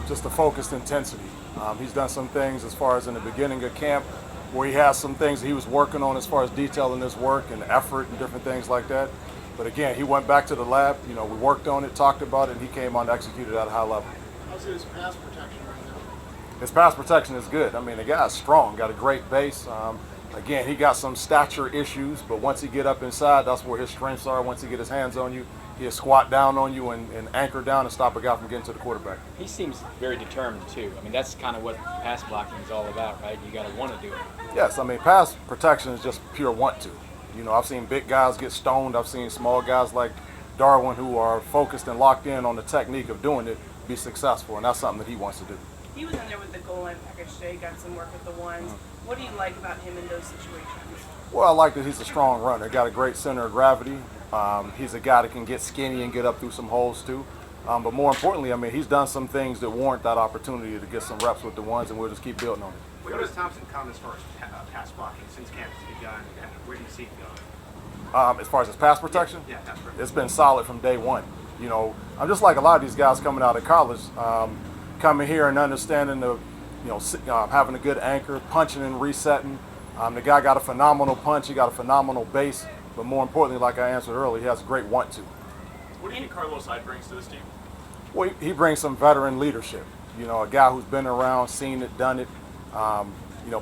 just a focused intensity. He's done some things as far as in the beginning of camp where he has some things that he was working on as far as detailing his work and effort and different things like that. But again, he went back to the lab, we worked on it, talked about it, and he came on to execute it at a high level. How's his pass protection right now? His pass protection is good. I mean, the guy's strong, got a great base. Again, he got some stature issues, but once he get up inside, that's where his strengths are. Once he get his hands on you, he'll squat down on you and anchor down and stop a guy from getting to the quarterback. He seems very determined, too. I mean, that's kind of what pass blocking is all about, right? You got to want to do it. Yes, I mean, pass protection is just pure want to. I've seen big guys get stoned. I've seen small guys like Darwin who are focused and locked in on the technique of doing it be successful, and that's something that he wants to do. He was in there with the goal line package today, got some work with the ones. What do you like about him in those situations? Well, I like that he's a strong runner. Got a great center of gravity. He's a guy that can get skinny and get up through some holes too. But more importantly, I mean, he's done some things that warrant that opportunity to get some reps with the ones, and we'll just keep building on it. Where does Thompson come as far as pass blocking since camp has begun, and where do you see it going? As far as his pass protection, Yeah, pass protection. it's been solid from day one. I'm just like a lot of these guys coming out of college, coming here and understanding the, having a good anchor, punching and resetting. The guy got a phenomenal punch, he got a phenomenal base, but more importantly, like I answered earlier, he has a great want to. What do you think Carlos Hyde brings to this team? Well, he brings some veteran leadership. A guy who's been around, seen it, done it,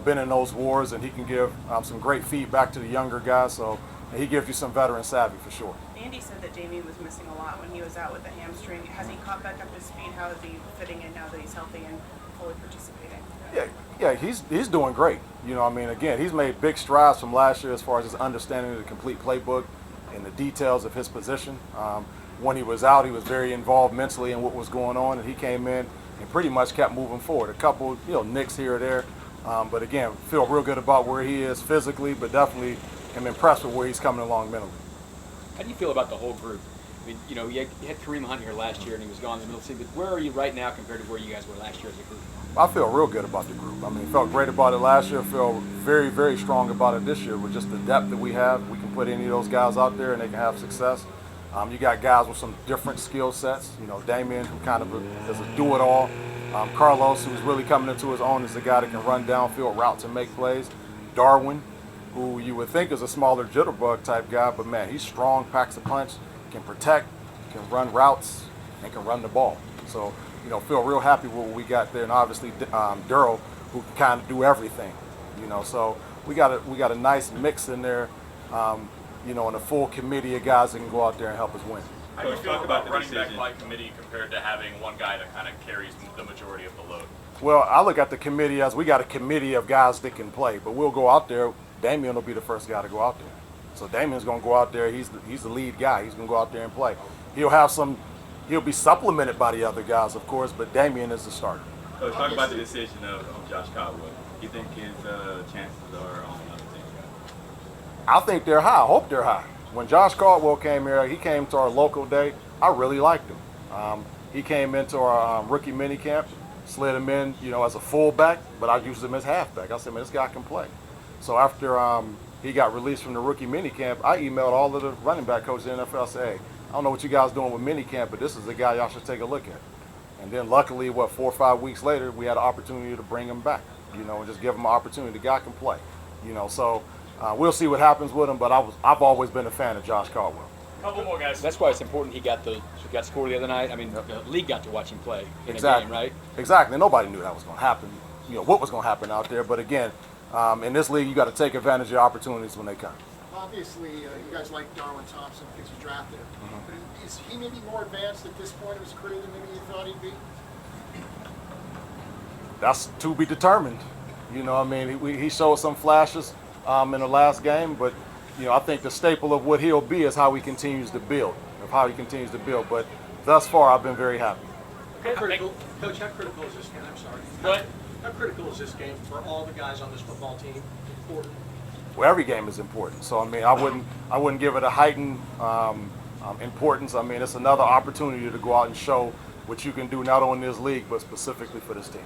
been in those wars, and he can give some great feedback to the younger guys. So he gives you some veteran savvy for sure. Andy said that Damien was missing a lot when he was out with the hamstring. Has he caught back up to speed? How is he fitting in now that he's healthy and fully participating? Yeah, he's doing great. Again, he's made big strides from last year as far as his understanding of the complete playbook and the details of his position. When he was out, he was very involved mentally in what was going on, and he came in and pretty much kept moving forward. A couple, nicks here or there, but again, feel real good about where he is physically, but definitely am impressed with where he's coming along mentally. How do you feel about the whole group? I mean, you had Kareem Hunt here last year, and he was gone in the middle of the season. But where are you right now compared to where you guys were last year as a group? I feel real good about the group. Felt great about it last year. Feel very, very strong about it this year with just the depth that we have. We can put any of those guys out there and they can have success. You got guys with some different skill sets. Damien, who kind of is a do-it-all. Carlos, who's really coming into his own, is a guy that can run downfield routes and make plays. Darwin, who you would think is a smaller jitterbug type guy, but man, he's strong, packs a punch, can protect, can run routes, and can run the ball. So, feel real happy with what we got there, and obviously Durrell, who can kind of do everything. So we got a nice mix in there, and a full committee of guys that can go out there and help us win. How do you feel about running back by committee compared to having one guy that kind of carries the majority of the load? Well, I look at the committee as we got a committee of guys that can play, but we'll go out there. Damien will be the first guy to go out there. So Damien's going to go out there. He's the lead guy. He's going to go out there and play. He'll be supplemented by the other guys, of course, but Damien is the starter. So talk about the decision of Josh Caldwell. Do you think his chances are on another team? I think they're high. I hope they're high. When Josh Caldwell came here, he came to our local day. I really liked him. He came into our rookie mini camp, slid him in, as a fullback, but I used him as halfback. I said, man, this guy can play. So after he got released from the rookie mini camp, I emailed all of the running back coaches in the NFL. I said, hey, I don't know what you guys doing with mini camp, but this is the guy y'all should take a look at. And then luckily, 4 or 5 weeks later, we had an opportunity to bring him back, and just give him an opportunity. The guy can play, so we'll see what happens with him. But I've always been a fan of Josh Caldwell. Couple more guys. That's why it's important he got scored the other night. I mean, the league got to watch him play in Exactly. a game, right? Exactly. Nobody knew that was going to happen. What was going to happen out there. But again, in this league, you got to take advantage of opportunities when they come. Obviously, you guys like Darwin Thompson because you drafted him. But is he maybe more advanced at this point of his career than maybe you thought he'd be? That's to be determined. He showed some flashes in the last game, but I think the staple of what he'll be is how he continues to build. But thus far, I've been very happy. Coach, how critical is this game? I'm sorry. But How critical is this game for all the guys on this football team? Important. Well, every game is important. So I wouldn't give it a heightened importance. It's another opportunity to go out and show what you can do not only in this league but specifically for this team.